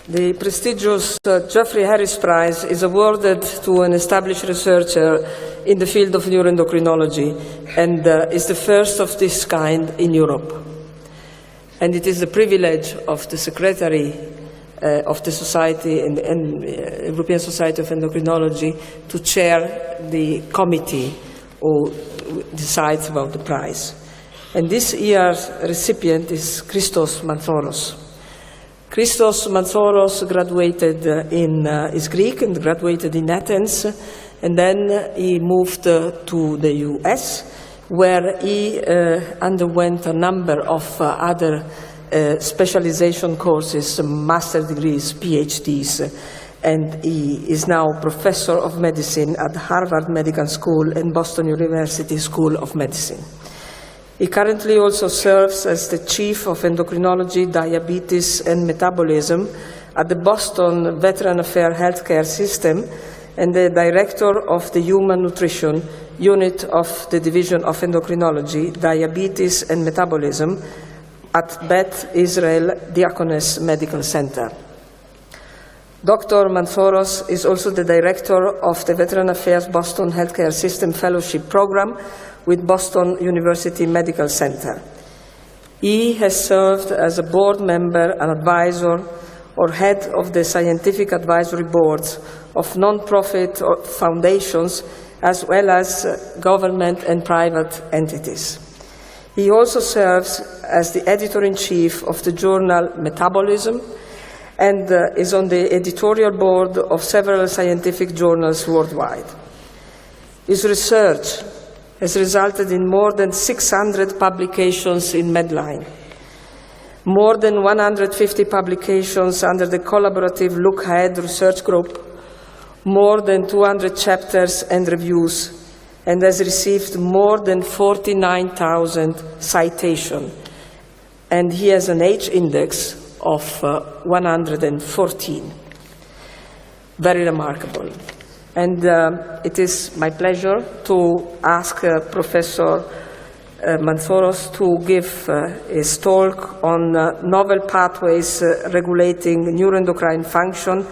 The prestigious Geoffrey Harris Prize is awarded to an established researcher in the field of neuroendocrinology and is the first of this kind in Europe. And it is the privilege of the Secretary of the Society and European Society of Endocrinology to chair the committee who decides about the prize. And this year's recipient is Christos Mantzoros. Christos Mantzoros graduated is Greek and graduated in Athens, and then he moved to the US, where he underwent a number of other specialization courses, master degrees, PhDs, and he is now professor of medicine at Harvard Medical School and Boston University School of Medicine. He currently also serves as the Chief of Endocrinology, Diabetes and Metabolism at the Boston Veteran Affairs Healthcare System and the Director of the Human Nutrition Unit of the Division of Endocrinology, Diabetes and Metabolism at Beth Israel Diaconess Medical Center. Dr. Mantzoros is also the Director of the Veteran Affairs Boston Healthcare System Fellowship Program with Boston University Medical Center. He has served as a board member, an advisor, or head of the scientific advisory boards of non-profit foundations, as well as government and private entities. He also serves as the editor-in-chief of the journal Metabolism and is on the editorial board of several scientific journals worldwide. His research has resulted in more than 600 publications in Medline, more than 150 publications under the collaborative Look Ahead research group, more than 200 chapters and reviews, and has received more than 49,000 citations. And he has an H index of 114. Very remarkable. And it is my pleasure to ask Professor Mantzoros to give his talk on novel pathways regulating neuroendocrine function,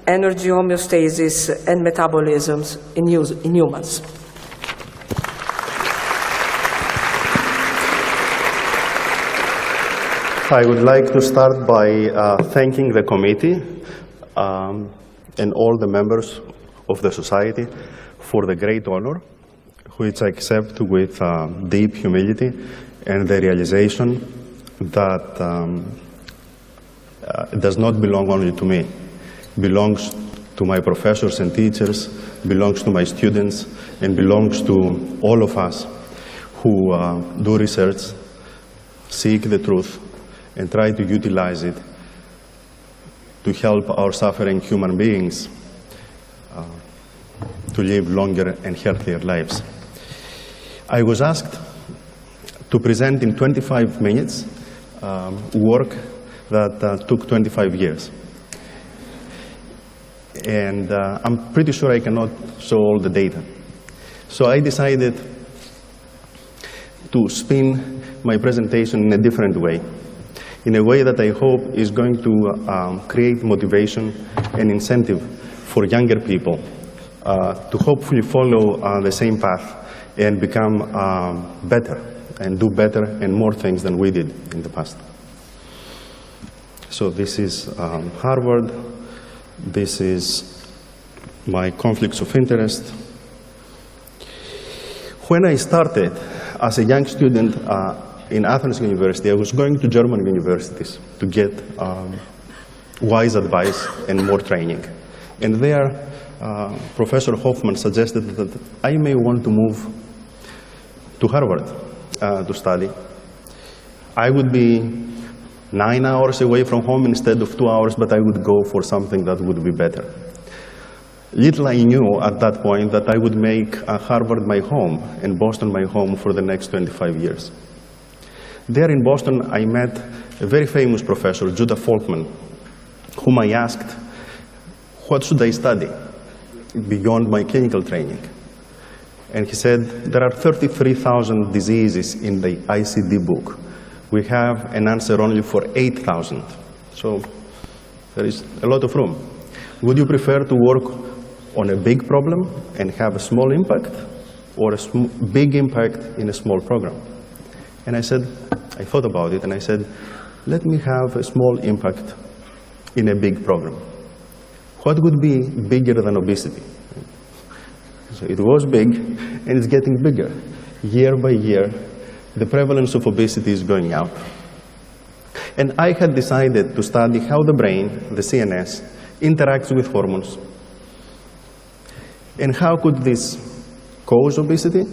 energy homeostasis, and metabolisms in humans. I would like to start by thanking the committee and all the members of the Society for the great honor, which I accept with deep humility and the realization that it does not belong only to me. It belongs to my professors and teachers, belongs to my students, and belongs to all of us who do research, seek the truth, and try to utilize it to help our suffering human beings to live longer and healthier lives. I was asked to present in 25 minutes work that took 25 years. And I'm pretty sure I cannot show all the data. So I decided to spin my presentation in a different way, in a way that I hope is going to create motivation and incentive for younger people to hopefully follow the same path and become better and do better and more things than we did in the past. So this is Harvard. This is my conflicts of interest. When I started as a young student in Athens University, I was going to German universities to get wise advice and more training. And there, Professor Hoffman suggested that I may want to move to Harvard to study. I would be 9 hours away from home instead of 2 hours, but I would go for something that would be better. Little I knew at that point that I would make Harvard my home and Boston my home for the next 25 years. There in Boston, I met a very famous professor, Judah Folkman, whom I asked, what should I study beyond my clinical training? And he said, there are 33,000 diseases in the ICD book. We have an answer only for 8,000. So There is a lot of room. Would you prefer to work on a big problem and have a small impact, or a big impact in a small program? And I thought about it, and I said, let me have a small impact in a big program. What would be bigger than obesity? So it was big, and it's getting bigger. Year by year, the prevalence of obesity is going up. And I had decided to study how the brain, the CNS, interacts with hormones. And how could this cause obesity?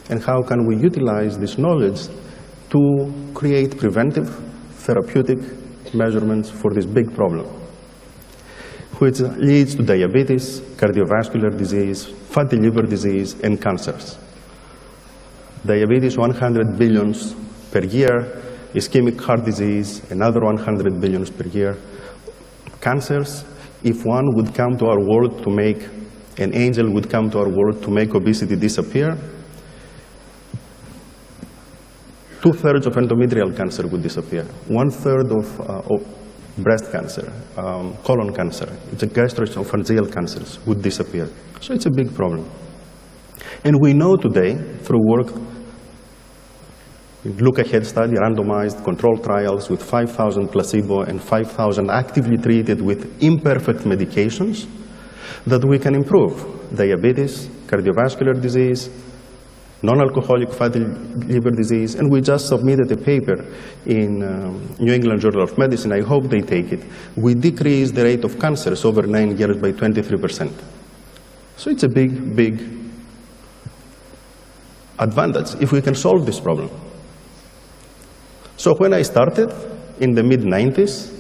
And how can we utilize this knowledge to create preventive, therapeutic measurements for this big problem, which leads to diabetes, cardiovascular disease, fatty liver disease, and cancers. Diabetes, 100 billion per year. Ischemic heart disease, another 100 billion per year. Cancers, if one would come to our world to make, an angel would come to our world to make obesity disappear, 2/3 of endometrial cancer would disappear. 1/3 of breast cancer, colon cancer, the gastroesophageal cancers would disappear. So it's a big problem. And we know today, through work, look-ahead study, randomized controlled trials with 5,000 placebo and 5,000 actively treated with imperfect medications, that we can improve diabetes, cardiovascular disease, non-alcoholic fatty liver disease, and we just submitted a paper in New England Journal of Medicine. I hope they take it. We decreased the rate of cancers over 9 years by 23%. So it's a big, big advantage if we can solve this problem. So when I started in the mid-90s,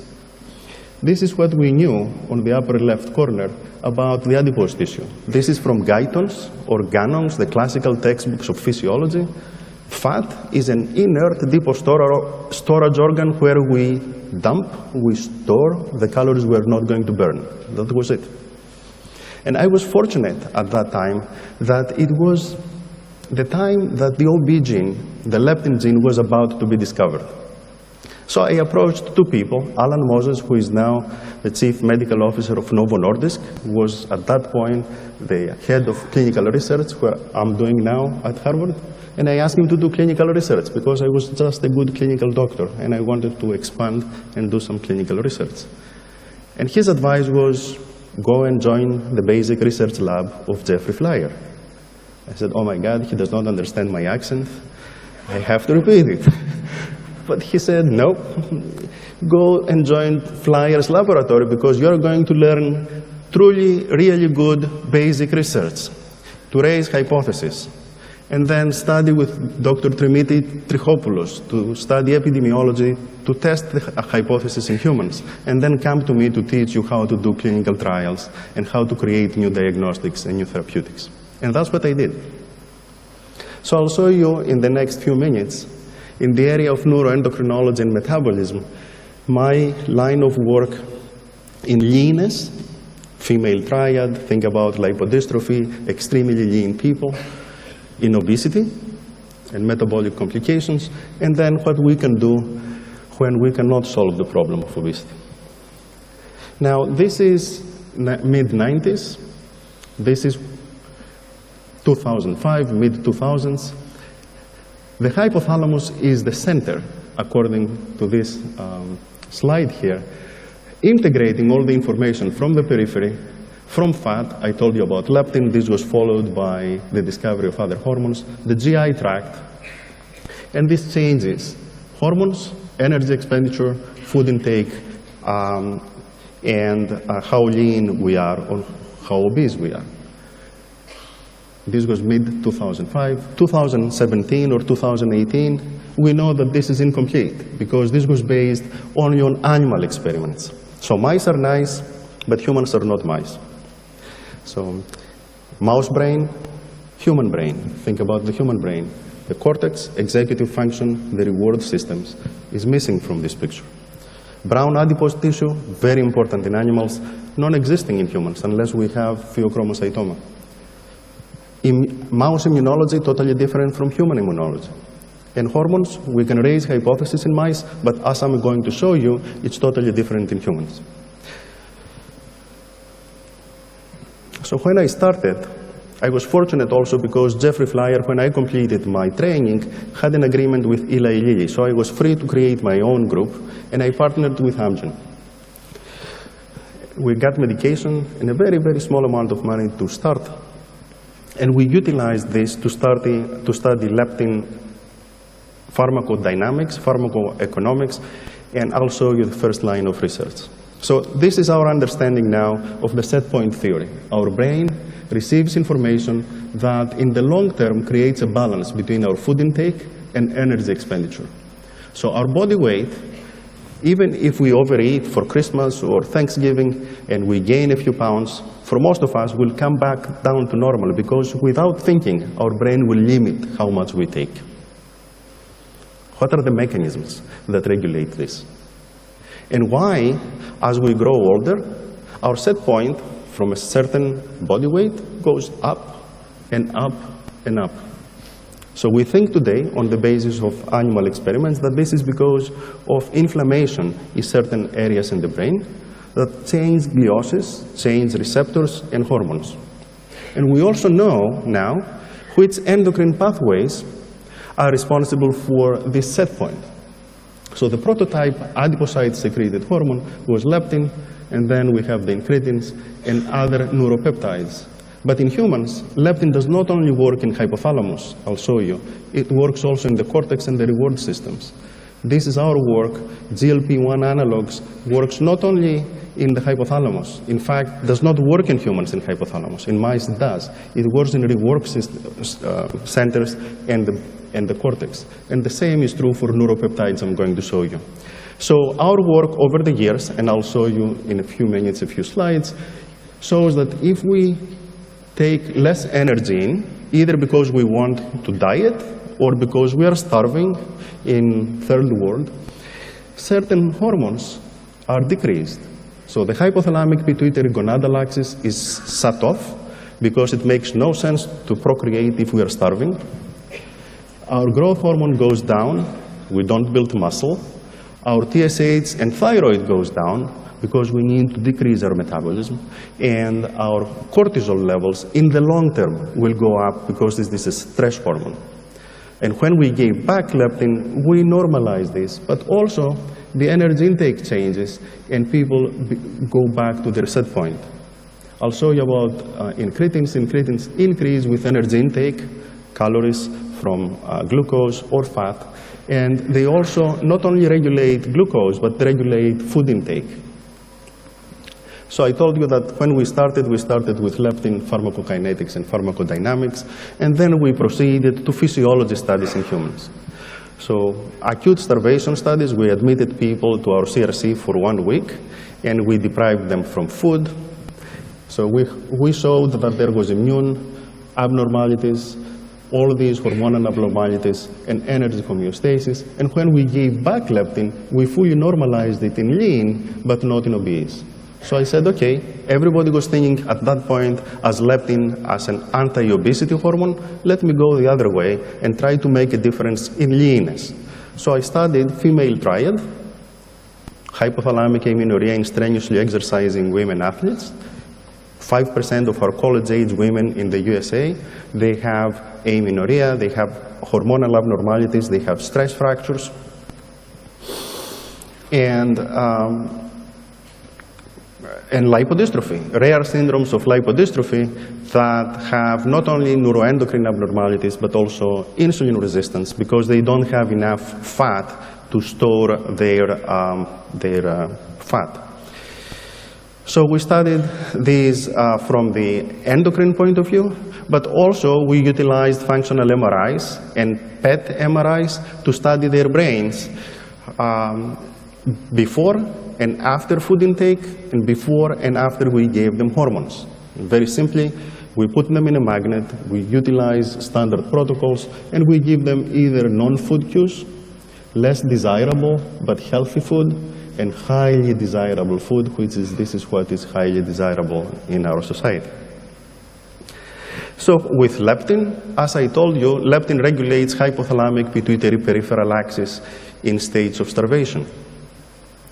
this is what we knew on the upper left corner about the adipose tissue. This is from Guyton's or Gannon's, the classical textbooks of physiology. Fat is an inert depot storage organ where we store the calories we're not going to burn. That was it. And I was fortunate at that time that it was the time that the OB gene, the leptin gene, was about to be discovered. So I approached two people. Alan Moses, who is now the chief medical officer of Novo Nordisk, was at that point the head of clinical research, where I'm doing now at Harvard. And I asked him to do clinical research because I was just a good clinical doctor and I wanted to expand and do some clinical research. And his advice was, go and join the basic research lab of Geoffrey Flyer. I said, oh my God, he does not understand my accent. I have to repeat it. But he said, no, go and join Flyer's laboratory because you're going to learn truly, really good basic research to raise hypotheses. And then study with Dr. Trimiti Trichopoulos to study epidemiology, to test the hypothesis in humans, and then come to me to teach you how to do clinical trials and how to create new diagnostics and new therapeutics. And that's what I did. So I'll show you in the next few minutes, in the area of neuroendocrinology and metabolism, my line of work in leanness, female triad, think about lipodystrophy, extremely lean people, in obesity and metabolic complications, and then what we can do when we cannot solve the problem of obesity. Now, this is mid-90s. This is 2005, mid-2000s. The hypothalamus is the center, according to this slide here, integrating all the information from the periphery, from fat. I told you about leptin. This was followed by the discovery of other hormones, the GI tract, and this changes hormones, energy expenditure, food intake, and how lean we are or how obese we are. This was mid-2005. 2017 or 2018, we know that this is incomplete because this was based only on animal experiments. So mice are nice, but humans are not mice. So mouse brain, human brain. Think about the human brain. The cortex, executive function, the reward systems is missing from this picture. Brown adipose tissue, very important in animals, non-existing in humans unless we have pheochromocytoma. Mouse immunology, totally different from human immunology. And hormones, we can raise hypotheses in mice, but as I'm going to show you, it's totally different in humans. So when I started, I was fortunate also because Geoffrey Flyer, when I completed my training, had an agreement with Eli Lilly. So I was free to create my own group, and I partnered with Amgen. We got medication and a very, very small amount of money to start. And we utilized this to study leptin pharmacodynamics, pharmacoeconomics, and I'll show you the first line of research. So this is our understanding now of the set point theory. Our brain receives information that in the long term creates a balance between our food intake and energy expenditure. So our body weight, even if we overeat for Christmas or Thanksgiving and we gain a few pounds, for most of us will come back down to normal because without thinking, our brain will limit how much we take. What are the mechanisms that regulate this? And why, as we grow older, our set point from a certain body weight goes up and up and up. So we think today, on the basis of animal experiments, that this is because of inflammation in certain areas in the brain that change gliosis, change receptors and hormones. And we also know now which endocrine pathways are responsible for this set point. So the prototype adipocyte-secreted hormone was leptin, and then we have the incretins and other neuropeptides. But in humans, leptin does not only work in hypothalamus, I'll show you, it works also in the cortex and the reward systems. This is our work. GLP-1 analogs works not only in the hypothalamus, in fact, does not work in humans in hypothalamus. In mice it does. It works in reward centers and the cortex. And the same is true for neuropeptides I'm going to show you. So our work over the years, and I'll show you in a few minutes, a few slides, shows that if we take less energy in, either because we want to diet or because we are starving in third world, certain hormones are decreased. So the hypothalamic pituitary gonadal axis is shut off because it makes no sense to procreate if we are starving. Our growth hormone goes down, we don't build muscle. Our TSH and thyroid goes down because we need to decrease our metabolism, and our cortisol levels in the long term will go up because this is a stress hormone. And when we gave back leptin, we normalize this, but also the energy intake changes and people go back to their set point. I'll show you about incretins. Incretins increase with energy intake, calories from glucose or fat, and they also not only regulate glucose, but regulate food intake. So I told you that when we started with leptin pharmacokinetics and pharmacodynamics, and then we proceeded to physiology studies in humans. So acute starvation studies, we admitted people to our CRC for 1 week, and we deprived them from food. So we showed that there was immune abnormalities, all these hormonal abnormalities, and energy homeostasis. And when we gave back leptin, we fully normalized it in lean, but not in obese. So I said, okay, everybody was thinking at that point as leptin as an anti-obesity hormone. Let me go the other way and try to make a difference in leanness. So I studied female triad, hypothalamic amenorrhea in strenuously exercising women athletes. 5% of our college-age women in the USA, they have amenorrhea, they have hormonal abnormalities, they have stress fractures. And lipodystrophy, rare syndromes of lipodystrophy that have not only neuroendocrine abnormalities, but also insulin resistance because they don't have enough fat to store their fat. So we studied these from the endocrine point of view, but also we utilized functional MRIs and PET MRIs to study their brains before and after food intake, and before and after we gave them hormones. Very simply, we put them in a magnet, we utilize standard protocols, and we give them either non-food cues, less desirable but healthy food, and highly desirable food, this is what is highly desirable in our society. So with leptin, as I told you, leptin regulates hypothalamic pituitary peripheral axis in states of starvation.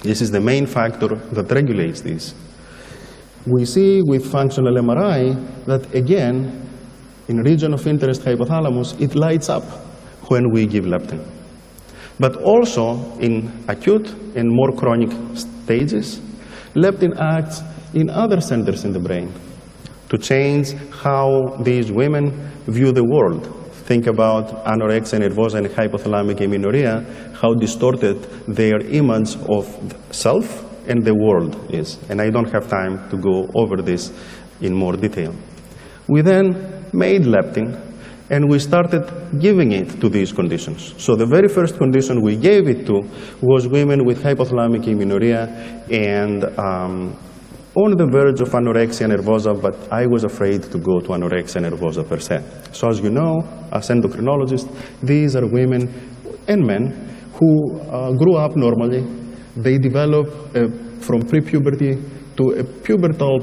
This is the main factor that regulates this. we see with functional MRI that, again, in region of interest hypothalamus, it lights up when we give leptin. But also in acute and more chronic stages, leptin acts in other centers in the brain to change how these women view the world. Think about anorexia nervosa and hypothalamic amenorrhea, how distorted their image of self and the world is. And I don't have time to go over this in more detail. We then made leptin, and we started giving it to these conditions. So the very first condition we gave it to was women with hypothalamic amenorrhea and on the verge of anorexia nervosa, but I was afraid to go to anorexia nervosa per se. So as you know, as endocrinologists, these are women and men who grew up normally. They develop from pre-puberty to a pubertal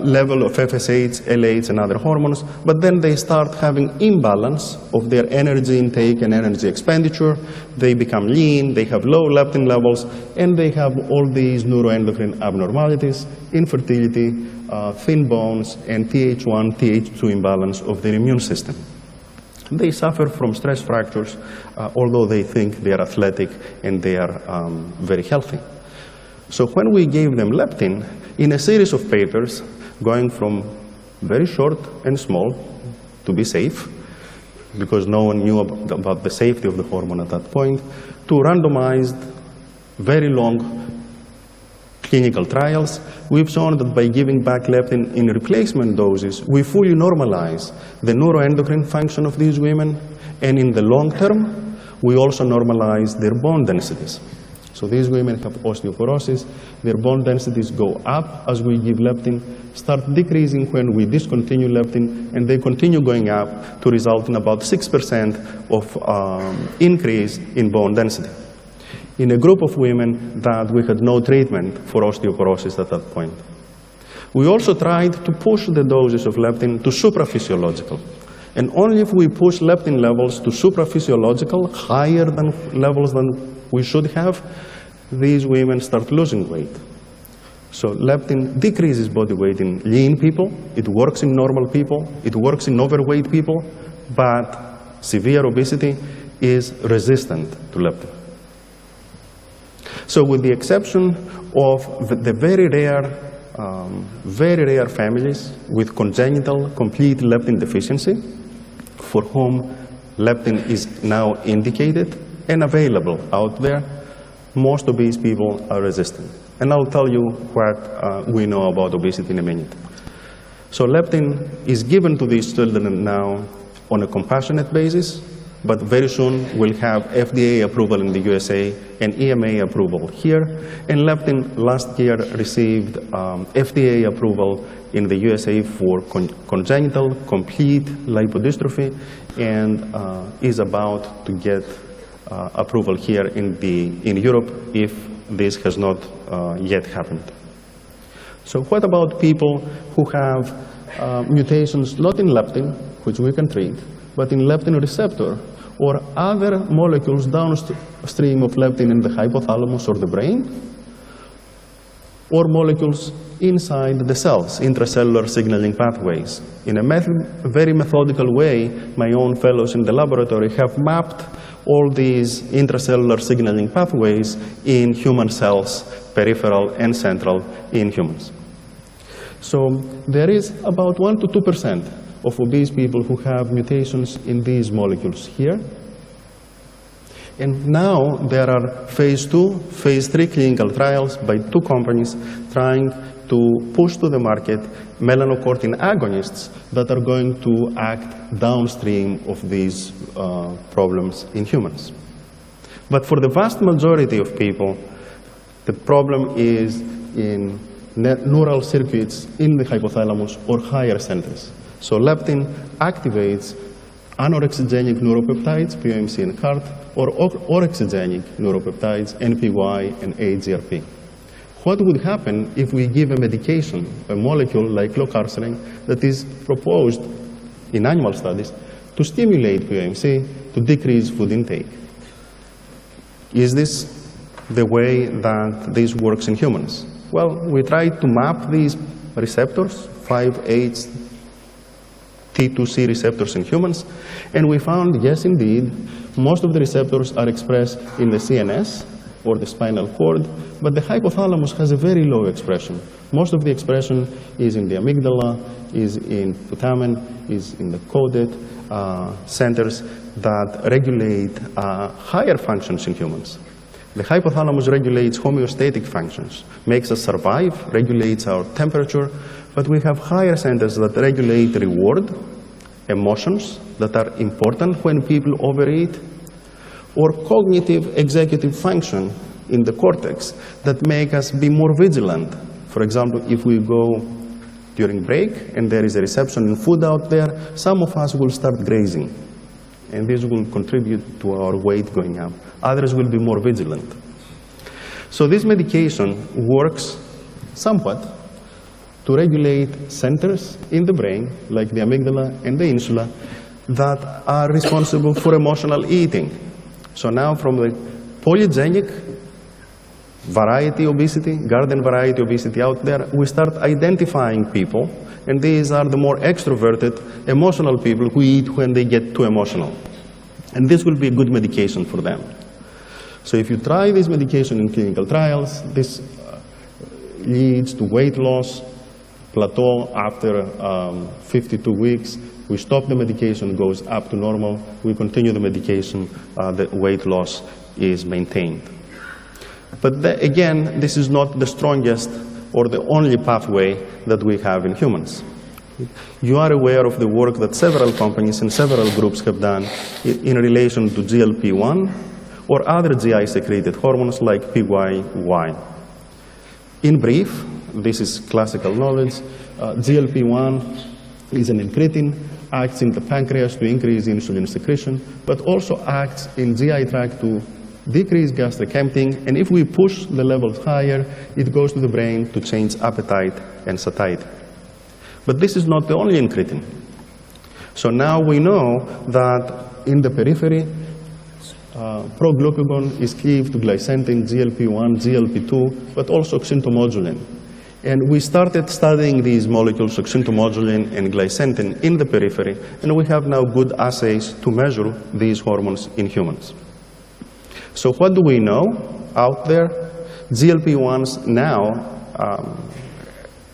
level of FSH, LH, and other hormones, but then they start having imbalance of their energy intake and energy expenditure. They become lean, they have low leptin levels, and they have all these neuroendocrine abnormalities, infertility, thin bones, and Th1, Th2 imbalance of their immune system. They suffer from stress fractures, although they think they are athletic and they are very healthy. So when we gave them leptin, in a series of papers, going from very short and small to be safe, because no one knew about the safety of the hormone at that point, to randomized, very long clinical trials, we've shown that by giving back leptin in replacement doses, we fully normalize the neuroendocrine function of these women, and in the long term, we also normalize their bone densities. So these women have osteoporosis, their bone densities go up as we give leptin, start decreasing when we discontinue leptin, and they continue going up to result in about 6% of increase in bone density. In a group of women that we had no treatment for osteoporosis at that point. We also tried to push the doses of leptin to supraphysiological. And only if we push leptin levels to supraphysiological, higher than levels than we should have, these women start losing weight. So leptin decreases body weight in lean people, it works in normal people, it works in overweight people, but severe obesity is resistant to leptin. So with the exception of the very rare families with congenital complete leptin deficiency, for whom leptin is now indicated and available out there, most obese people are resistant. And I'll tell you what we know about obesity in a minute. So leptin is given to these children now on a compassionate basis, but very soon we'll have FDA approval in the USA and EMA approval here. And leptin last year received FDA approval in the USA for congenital complete lipodystrophy and is about to get approval here in Europe if this has not yet happened. So what about people who have mutations not in leptin, which we can treat, but in leptin receptor or other molecules downstream of leptin in the hypothalamus or the brain, or molecules inside the cells, intracellular signaling pathways. In a very methodical way, my own fellows in the laboratory have mapped all these intracellular signaling pathways in human cells, peripheral and central in humans. So there is about 1 to 2% of obese people who have mutations in these molecules here. And now there are phase 2, phase 3 clinical trials by 2 companies trying to push to the market melanocortin agonists that are going to act downstream of these problems in humans. But for the vast majority of people, the problem is in neural circuits in the hypothalamus or higher centers. So leptin activates anorexigenic neuropeptides, POMC and CART, or orexigenic neuropeptides, NPY and AGRP. What would happen if we give a medication, a molecule like clocarcerine, that is proposed in animal studies to stimulate POMC to decrease food intake? Is this the way that this works in humans? Well, we tried to map these receptors, 5-HT2C receptors in humans, and we found, yes, indeed, most of the receptors are expressed in the CNS, or the spinal cord, but the hypothalamus has a very low expression. Most of the expression is in the amygdala, is in putamen, is in the caudate centers that regulate higher functions in humans. The hypothalamus regulates homeostatic functions, makes us survive, regulates our temperature, but we have higher centers that regulate reward, emotions that are important when people overeat, or cognitive executive function in the cortex that make us be more vigilant. For example, if we go during break and there is a reception in food out there, some of us will start grazing, and this will contribute to our weight going up. Others will be more vigilant. So this medication works somewhat to regulate centers in the brain, like the amygdala and the insula, that are responsible for emotional eating. So now from the polygenic variety obesity, garden variety obesity out there, we start identifying people, and these are the more extroverted, emotional people who eat when they get too emotional. And this will be a good medication for them. So if you try this medication in clinical trials, this leads to weight loss, plateau after 52 weeks. We stop the medication, goes up to normal. We continue the medication, the weight loss is maintained. But again, this is not the strongest or the only pathway that we have in humans. You are aware of the work that several companies and several groups have done in relation to GLP-1 or other GI-secreted hormones like PYY. In brief, this is classical knowledge, GLP-1 is an incretin, acts in the pancreas to increase insulin secretion, but also acts in GI tract to decrease gastric emptying, and if we push the levels higher, it goes to the brain to change appetite and satiety. But this is not the only incretin. So now we know that in the periphery, proglucagon is cleaved to glycendin, GLP-1, GLP-2, but also oxyntomodulin. And we started studying these molecules, oxyntomodulin and glycendin, in the periphery, and we have now good assays to measure these hormones in humans. So what do we know out there? GLP-1s now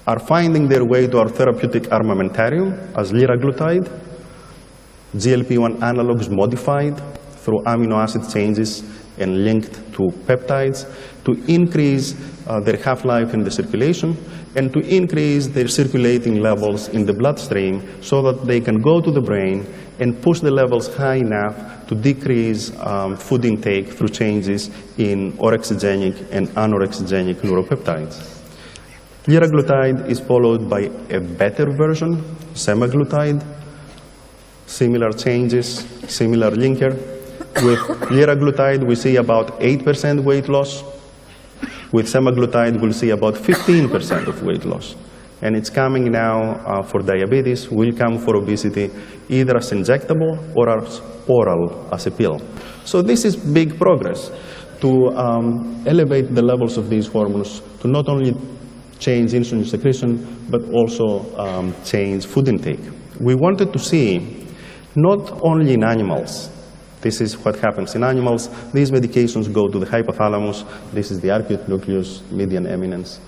are finding their way to our therapeutic armamentarium as liraglutide. GLP-1 analogs modified through amino acid changes and linked to peptides to increase their half-life in the circulation and to increase their circulating levels in the bloodstream so that they can go to the brain and push the levels high enough to decrease food intake through changes in orexigenic and anorexigenic neuropeptides. Liraglutide is followed by a better version, semaglutide, similar changes, similar linker. With liraglutide, we see about 8% weight loss. With semaglutide, we'll see about 15% of weight loss. And it's coming now for diabetes, will come for obesity, either as injectable or as oral, as a pill. So this is big progress to elevate the levels of these hormones, to not only change insulin secretion, but also change food intake. We wanted to see, not only in animals, this is what happens in animals, these medications go to the hypothalamus, this is the arcuate nucleus, median eminence,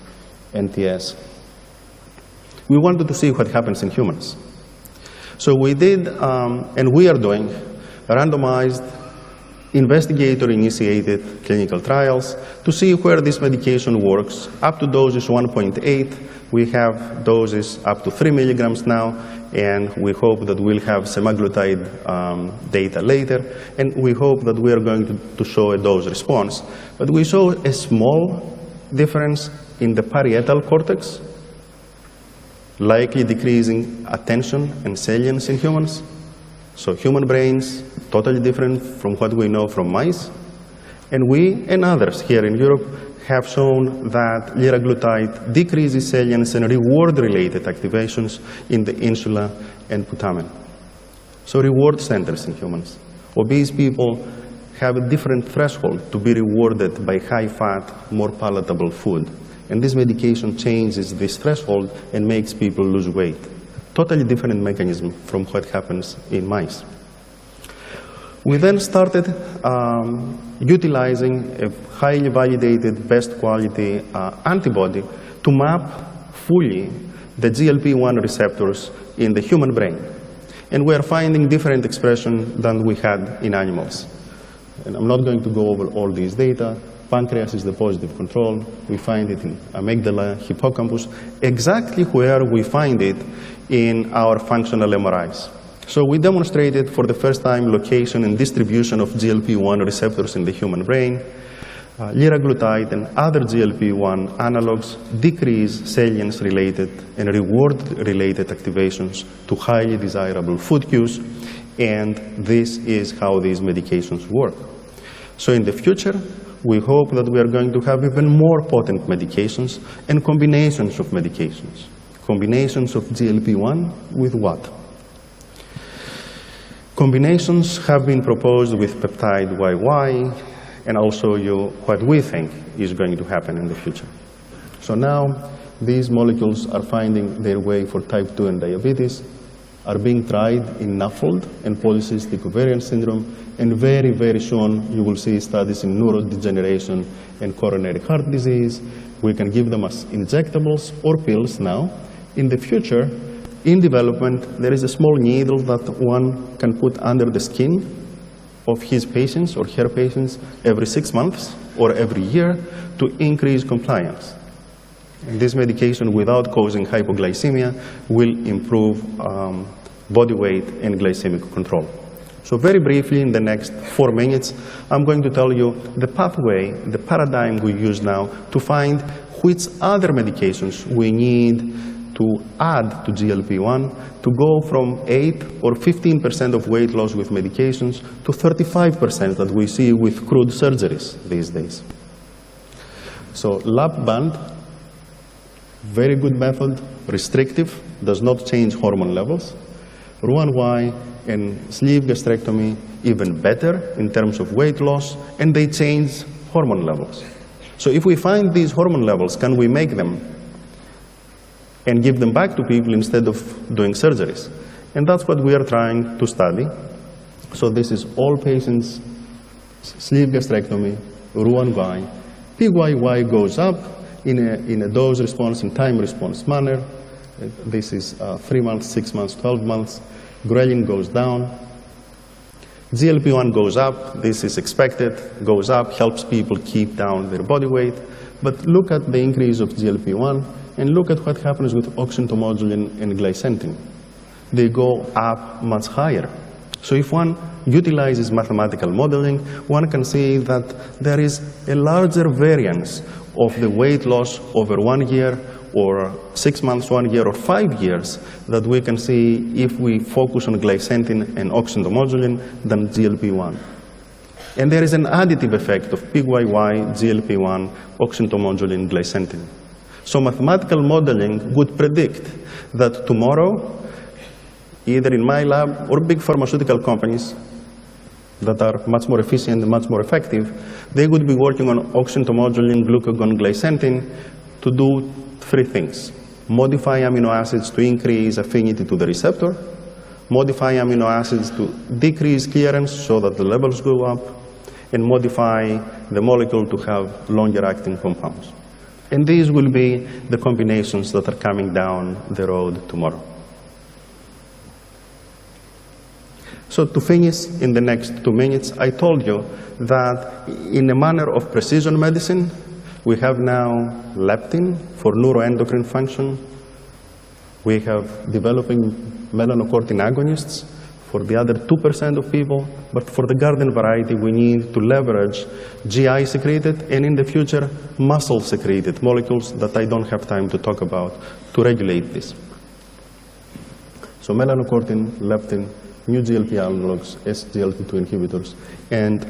NTS. We wanted to see what happens in humans. So we did, and we are doing, randomized, investigator-initiated clinical trials to see where this medication works. Up to doses 1.8, we have doses up to 3 milligrams now, and we hope that we'll have semaglutide data later, and we hope that we are going to show a dose response. But we saw a small difference in the parietal cortex, likely decreasing attention and salience in humans. So human brains, totally different from what we know from mice. And we and others here in Europe have shown that liraglutide decreases salience and reward-related activations in the insula and putamen. So reward centers in humans. Obese people have a different threshold to be rewarded by high-fat, more palatable food. And this medication changes this threshold and makes people lose weight. Totally different mechanism from what happens in mice. We then started utilizing a highly validated, best quality antibody to map fully the GLP-1 receptors in the human brain. And we are finding different expression than we had in animals. And I'm not going to go over all these data. Pancreas is the positive control. We find it in amygdala, hippocampus, exactly where we find it in our functional MRIs. So we demonstrated for the first time location and distribution of GLP-1 receptors in the human brain. Liraglutide and other GLP-1 analogs decrease salience-related and reward-related activations to highly desirable food cues, and this is how these medications work. So in the future, we hope that we are going to have even more potent medications and combinations of medications. Combinations of GLP-1 with what? Combinations have been proposed with peptide YY, and I'll show you what we think is going to happen in the future. So now, these molecules are finding their way for type 2 and diabetes, are being tried in NAFLD and polycystic ovarian syndrome, and very, very soon you will see studies in neurodegeneration and coronary heart disease. We can give them as injectables or pills now. In the future, in development, there is a small needle that one can put under the skin of his patients or her patients every 6 months or every year to increase compliance. And this medication, without causing hypoglycemia, will improve body weight and glycemic control. So very briefly, in the next 4 minutes, I'm going to tell you the pathway, the paradigm we use now to find which other medications we need to add to GLP-1 to go from 8 or 15% of weight loss with medications to 35% that we see with crude surgeries these days. So lap band, very good method, restrictive, does not change hormone levels. Roux-en-Y and sleeve gastrectomy, even better in terms of weight loss, and they change hormone levels. So if we find these hormone levels, can we make them and give them back to people instead of doing surgeries? And that's what we are trying to study. So this is all patients, sleeve gastrectomy, Roux-en-Y. PYY goes up in a dose response and time response manner. This is 3 months, 6 months, 12 months. Ghrelin goes down. GLP-1 goes up. This is expected, goes up, helps people keep down their body weight. But look at the increase of GLP-1 and look at what happens with oxyntomodulin and glycentine. They go up much higher. So if one utilizes mathematical modeling, one can see that there is a larger variance of the weight loss over 1 year or 6 months, 1 year, or 5 years that we can see if we focus on glycentine and oxyntomodulin than GLP-1. And there is an additive effect of PYY, GLP-1, oxyntomodulin, glycentine. So mathematical modeling would predict that tomorrow, either in my lab or big pharmaceutical companies that are much more efficient and much more effective, they would be working on oxyntomodulin, glucagon, glycentine to do 3 things. Modify amino acids to increase affinity to the receptor, modify amino acids to decrease clearance so that the levels go up, and modify the molecule to have longer acting compounds. And these will be the combinations that are coming down the road tomorrow. So to finish in the next 2 minutes, I told you that in a manner of precision medicine, we have now leptin for neuroendocrine function. We have developing melanocortin agonists for the other 2% of people, but for the garden variety, we need to leverage GI-secreted and in the future, muscle-secreted molecules that I don't have time to talk about to regulate this. So melanocortin, leptin, new GLP analogs, SGLT2 inhibitors, and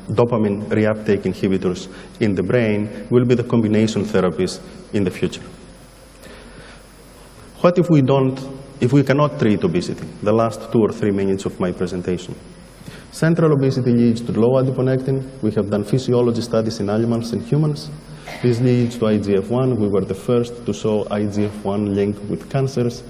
dopamine reuptake inhibitors in the brain will be the combination therapies in the future. What if we cannot treat obesity? The last 2 or 3 minutes of my presentation. Central obesity leads to low adiponectin. We have done physiology studies in animals and humans. This leads to IGF-1. We were the first to show IGF-1 linked with cancers,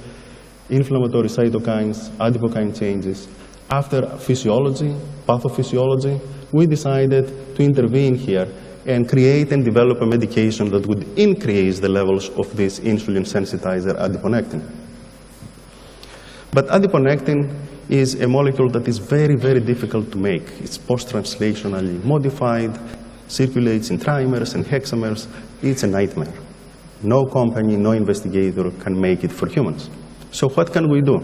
inflammatory cytokines, adipokine changes. After physiology, pathophysiology, we decided to intervene here and create and develop a medication that would increase the levels of this insulin sensitizer adiponectin. But adiponectin is a molecule that is very, very difficult to make. It's post-translationally modified, circulates in trimers and hexamers. It's a nightmare. No company, no investigator can make it for humans. So what can we do?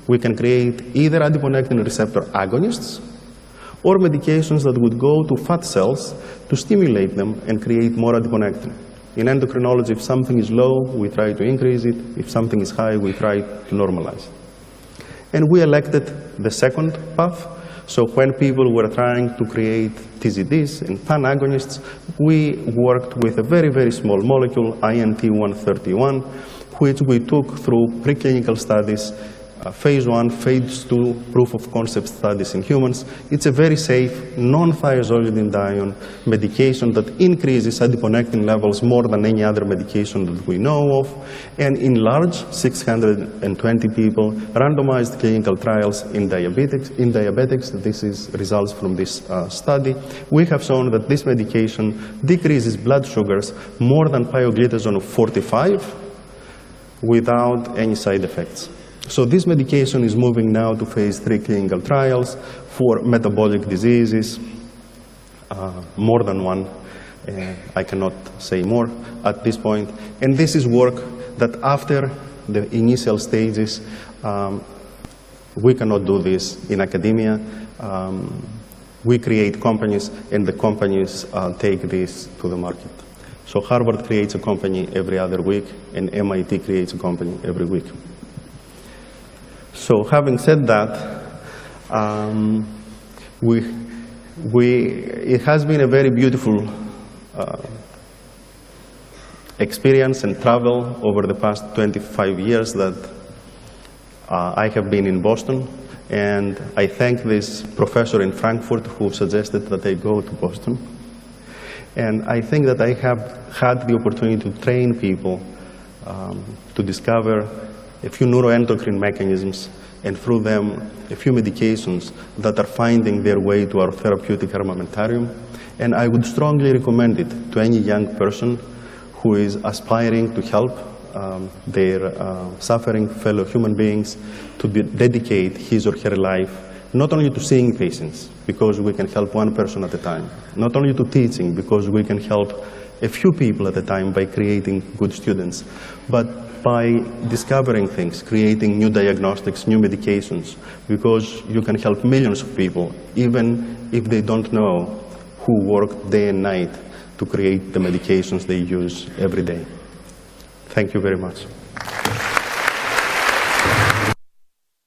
We can create either adiponectin receptor agonists or medications that would go to fat cells to stimulate them and create more adiponectin. In endocrinology, if something is low, we try to increase it. If something is high, we try to normalize it. And we elected the second path. So when people were trying to create TZDs and pan-agonists, we worked with a very, very small molecule, INT-131, which we took through preclinical studies, phase 1, phase 2 proof of concept studies in humans. It's a very safe, non-thiazolidine medication that increases adiponectin levels more than any other medication that we know of. And in large, 620 people, randomized clinical trials in diabetics, this is results from this study, we have shown that this medication decreases blood sugars more than pioglitazone of 45 without any side effects. So this medication is moving now to phase 3 clinical trials for metabolic diseases, more than one. I cannot say more at this point. And this is work that after the initial stages, we cannot do this in academia. We create companies, and the companies take this to the market. So Harvard creates a company every other week, and MIT creates a company every week. So having said that, it has been a very beautiful experience and travel over the past 25 years that I have been in Boston. And I thank this professor in Frankfurt who suggested that I go to Boston. And I think that I have had the opportunity to train people to discover a few neuroendocrine mechanisms, and through them, a few medications that are finding their way to our therapeutic armamentarium. And I would strongly recommend it to any young person who is aspiring to help their suffering fellow human beings, to dedicate his or her life not only to seeing patients, because we can help one person at a time, not only to teaching, because we can help a few people at a time by creating good students, but by discovering things, creating new diagnostics, new medications, because you can help millions of people, even if they don't know who worked day and night to create the medications they use every day. Thank you very much.